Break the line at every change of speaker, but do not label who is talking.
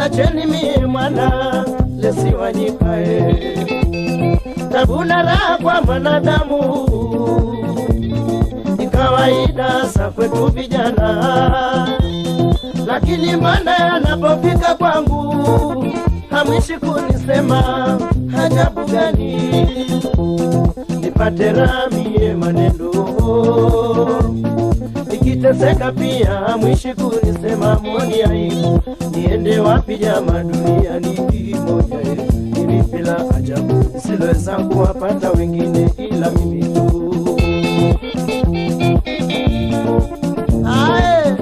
cheni mie mwana lesiwanyikae. Tabuna raha kwa mwanadamu ni kawaida sa kwetu vijana, lakini mbona yanapofika kwangu hamwishi kunisema hajabu gani? Nipate ramie maneno nikiteseka pia hamwishi kunisema mwoni aibu. Niende wapi jama, dunia ni kimoja, mimi bila ajabu siloweza kuwapata wengine ila mimi tu. Ae